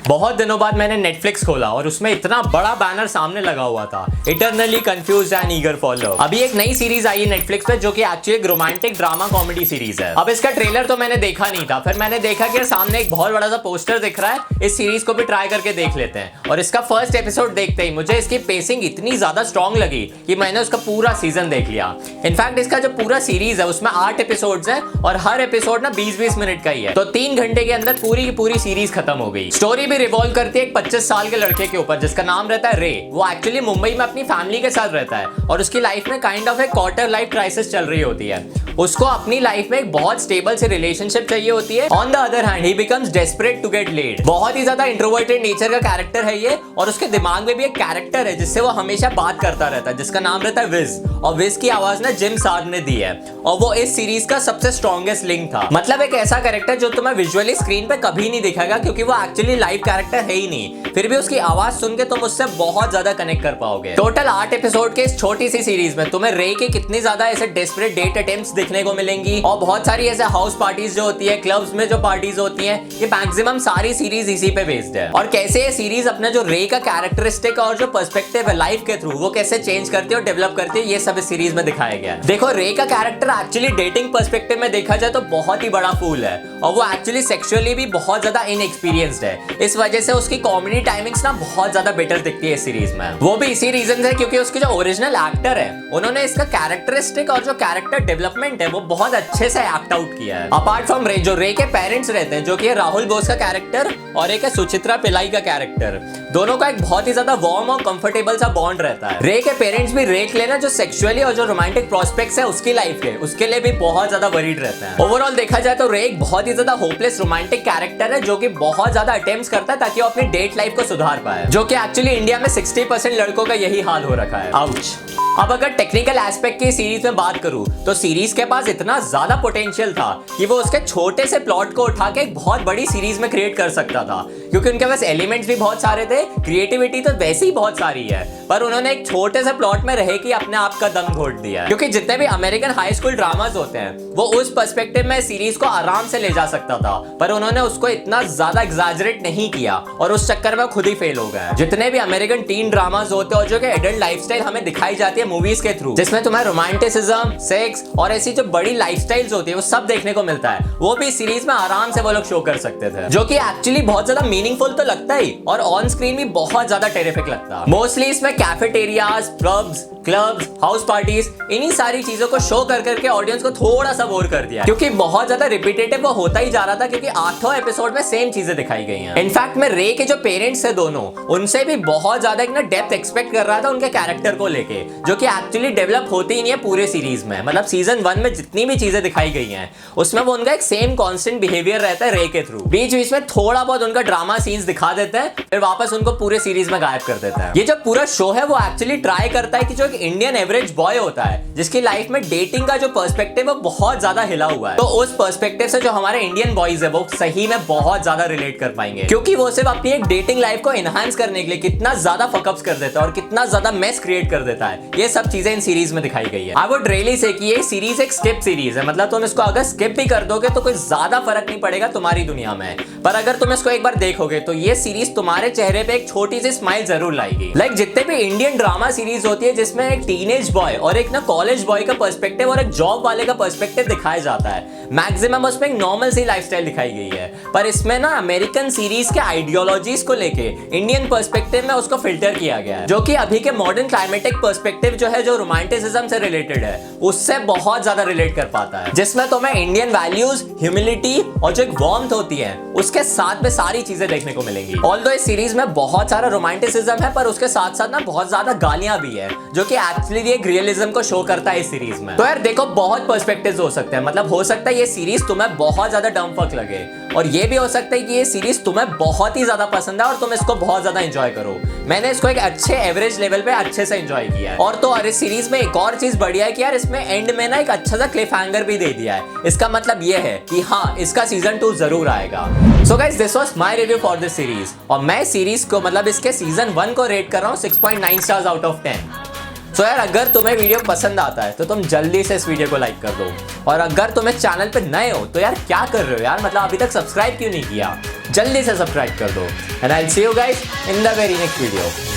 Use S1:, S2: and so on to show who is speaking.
S1: बहुत दिनों बाद मैंने नेटफ्लिक्स खोला और उसमें इतना बड़ा बैनर सामने लगा हुआ था, eternally confused and eager for love. अभी एक नई सीरीज आई है नेटफ्लिक्स पे जो कि एक्चुअली एक रोमांटिक ड्रामा कॉमेडी सीरीज है। अब इसका ट्रेलर तो मैंने देखा नहीं था, फिर मैंने देखा कि सामने एक बहुत बड़ा सा पोस्टर दिख रहा है, इस सीरीज को भी ट्राई करके देख लेते हैं। और इसका फर्स्ट एपिसोड देखते ही मुझे इसकी पेसिंग इतनी ज्यादा स्ट्रॉन्ग लगी कि मैंने उसका पूरा सीजन देख लिया। इनफैक्ट इसका जो पूरा सीरीज है उसमें 8 एपिसोड्स हैं और हर एपिसोड ना 20-20 मिनट का ही है, तो 3 घंटे के अंदर पूरी की पूरी सीरीज खत्म हो गई। स्टोरी भी रिवॉल्व करती है एक 25 साल के लड़के के ऊपर जिसका नाम रहता है रे। वो एक्चुअली मुंबई में अपनी फैमिली के साथ रहता है और उसकी लाइफ में काइंड ऑफ एक क्वार्टर लाइफ क्राइसिस चल रही होती है। उसको अपनी लाइफ में एक बहुत स्टेबल से रिलेशनशिप चाहिए होती है। On the other hand he becomes desperate to get led. बहुत ही ज्यादा इंट्रोवर्टेड नेचर का कैरेक्टर है ये, और उसके दिमाग में भी एक कैरेक्टर है जिससे वो हमेशा बात करता रहता है जिसका नाम रहता है विज, और विज की आवाज ना जिम साध ने दी है और वो इस सीरीज का सबसे स्ट्रॉन्गेस्ट लिंक था। मतलब एक ऐसा कैरेक्टर जो तुम्हें विजुअली स्क्रीन पे कभी नहीं दिखेगा क्योंकि वो एक्चुअली लाइव कैरेक्टर है ही नहीं, फिर भी उसकी आवाज सुन के तुम उससे बहुत ज्यादा कनेक्ट कर पाओगे। टोटल 8 एपिसोड के इस छोटी सी सीरीज में तुम्हें रे के कितनी ज्यादा ऐसे डेस्परेट डेट अटेम्प्ट्स देखने को मिलेंगी और बहुत सारी ऐसे हाउस पार्टीज जो होती है, क्लब्स में जो पार्टीज होती हैं, ये मैक्सिमम सारी सीरीज इसी पे बेस्ड है। और कैसे ये सीरीज अपना जो रे का कैरेक्टरिस्टिक और जो पर्सपेक्टिव है लाइफ के थ्रू वो कैसे चेंज करती है और डेवलप करती है, ये सब इस सीरीज में दिखाया गया है। देखो रे का कैरेक्टर एक्चुअली डेटिंग पर्सपेक्टिव में देखा जाए तो बहुत ही बड़ा फूल है और वो एक्चुअली सेक्सुअली भी बहुत ज्यादा इनएक्सपीरियंस्ड है। इस वजह से उसकी कॉमेडी टाइमिंग्स ना बहुत ज्यादा बेटर दिखती है इस सीरीज में। वो भी इसी रीजन है क्योंकि उसके जो ओरिजिनल एक्टर है उन्होंने इसका कैरेक्टरिस्टिक और जो कैरेक्टर डेवलपमेंट है वो बहुत अच्छे से एक्ट आउट किया है। अपार्ट फ्रॉम रे, जो रे के पेरेंट्स रहते हैं जो कि राहुल बोस का कैरेक्टर और एक है सुचित्रा पिल्लाई का कैरेक्टर, दोनों का एक बहुत ही ज्यादा वार्म और कंफर्टेबल सा बॉन्ड रहता है। रे के पेरेंट्स भी रे के लिए ना जो सेक्सुअली और जो रोमांटिक प्रोस्पेक्ट्स है उसकी लाइफ के उसके लिए भी बहुत ज्यादा वरीड रहता है। ओवरऑल देखा जाए तो रे एक बहुत ही ज्यादा होपलेस रोमांटिक कैरेक्टर है जो कि बहुत ज्यादा अटेम्प्ट्स करता है ताकि वो अपनी डेट लाइफ को सुधार पाए, जो कि एक्चुअली इंडिया में 60% लड़कों का यही हाल हो रखा है। आउच। अब अगर टेक्निकल एस्पेक्ट की सीरीज में बात करूं तो सीरीज के पास इतना ज्यादा पोटेंशियल था कि वो उसके छोटे से प्लॉट को उठा के एक बहुत बड़ी सीरीज में क्रिएट कर सकता था, क्योंकि उनके पास एलिमेंट्स भी बहुत सारे थे, क्रिएटिविटी तो वैसे ही बहुत सारी है, पर उन्होंने एक छोटे से प्लॉट में रह के अपने आप का दम घोट दिया। क्योंकि जितने भी अमेरिकन हाई स्कूल ड्रामास होते हैं वो उस पर्सपेक्टिव में सीरीज को आराम से ले जा सकता था, पर उन्होंने उसको इतना ज्यादा एग्जैजरेट नहीं किया और उस चक्कर में खुद ही फेल हो गया। जितने भी अमेरिकन टीन ड्रामास होते हैं और जो कि एडल्ट लाइफस्टाइल हमें दिखाई जाती है मूवीज के थ्रू, जिसमें तुम्हें रोमांटिसिज्म, सेक्स और ऐसी जो बड़ी लाइफस्टाइल्स होती है वो सब देखने को मिलता है, वो भी सीरीज में आराम से वो लोग शो कर सकते थे, जो कि एक्चुअली बहुत ज्यादा मीनिंगफुल तो लगता ही और ऑन स्क्रीन भी बहुत ज्यादा टेरिफिक लगता। मोस्टली इसमें cafeterias, pubs, clubs, house parties, इन्हीं सारी चीजों को शो कर करके ऑडियंस को थोड़ा सा बोर कर दिया, क्योंकि बहुत ज्यादा रिपीटेटिव वो होता ही जा रहा था, क्योंकि 8 एपिसोड में सेम चीजें दिखाई गई हैं। इनफैक्ट मैं रे के जो पेरेंट्स थे दोनों, उनसे भी बहुत ज्यादा एक ना डेप्थ एक्सपेक्ट कर रहा था उनके कैरेक्टर को लेके, जो कि एक्चुअली डेवलप होती ही नहीं है पूरे सीरीज में। मतलब सीजन 1 में जितनी भी चीजें दिखाई गई हैं उसमें वो उनका एक सेम कांस्टेंट बिहेवियर रहता है रे के थ्रू। बीच बीच में थोड़ा बहुत उनका ड्रामा सीन्स दिखा देते हैं, फिर वापस उनको पूरे सीरीज में गायब कर देता है। ये जो पूरा शो है वो एक्चुअली ट्राई करता है कि जो एक इंडियन एवरेज बॉय होता है जिसकी लाइफ में डेटिंग का जो पर्सपेक्टिव है बहुत ज्यादा हिला हुआ है, तो उस पर्सपेक्टिव से जो हमारे इंडियन बॉयज है वो सही में बहुत ज्यादा रिलेट कर पाएंगे, क्योंकि वो सिर्फ अपनी एक डेटिंग लाइफ को एनहांस करने के लिए कितना ज्यादा फकअप्स कर देता है और कितना ज्यादा मेस क्रिएट कर देता है, ये सब चीजें इन सीरीज में दिखाई गई है। आई वुड रियली से कि ये सीरीज एक स्किप सीरीज है, मतलब तुम इसको अगर स्किप भी कर दोगे तो कोई ज्यादा फर्क नहीं पड़ेगा तुम्हारी दुनिया में, पर अगर तुम इसको एक बार देखोगे तो ये सीरीज तुम्हारे चेहरे पे एक छोटी सी स्माइल जरूर लाएगी। लाइक जितने भी इंडियन ड्रामा सीरीज होती है जिसमें एक टीनेज बॉय और एक ना कॉलेज बॉय का पर्सपेक्टिव और एक जॉब वाले का पर्सपेक्टिव दिखाया जाता है, मैक्सिमम उसमें एक नॉर्मल सी लाइफस्टाइल दिखाई गई है, पर इसमें ना अमेरिकन सीरीज के आइडियोलॉजीज को लेके इंडियन पर्सपेक्टिव में उसको फिल्टर किया गया है, जो कि अभी के मॉडर्न क्लाइमेटिक पर्सपेक्टिव जो है, जो रोमांटिसिज्म से रिलेटेड है, उससे बहुत ज्यादा रिलेट कर पाता है, जिसमें तुम्हें इंडियन वैल्यूज, ह्यूमिलिटी और जो एक वार्मथ होती है उसके साथ में सारी चीजें देखने को मिलेंगी। ऑल्दो इस सीरीज में बहुत सारा रोमांटिसिज्म है, पर उसके साथ साथ ना बहुत ज्यादा गालियां भी है, जो कि एक्चुअली एक रियलिज्म को शो करता है इस सीरीज में। तो यार देखो, बहुत पर्सपेक्टिव्स हो सकते हैं, मतलब हो सकता है ये सीरीज तुम्हें बहुत ज्यादा डम फक लगे, और ये भी हो सकता है कि ये सीरीज तुम्हें बहुत ही ज्यादा पसंद है और तुम इसको बहुत ज्यादा एंजॉय करो। मैंने इसको एक अच्छे एवरेज लेवल पे अच्छे से एंजॉय किया है। और तो और इस सीरीज में एक और चीज बढ़िया है कि यार इसमें एंड में ना एक अच्छा सा क्लिफ हैंगर भी दे दिया है। इसका मतलब ये है कि हाँ, इसका सीजन 2 जरूर आएगा। So guys, this was my review for this series, और मैं सीरीज को मतलब इसके सीजन 1 को रेट कर रहा हूँ 6.9 स्टार्स आउट ऑफ 10। सो यार अगर तुम्हें वीडियो पसंद आता है तो तुम जल्दी से इस वीडियो को लाइक कर दो, और अगर तुम्हें चैनल पे नए हो तो यार क्या कर रहे हो यार, मतलब अभी तक सब्सक्राइब क्यों नहीं किया, जल्दी से सब्सक्राइब कर दो। And I will see you guys in the very next video.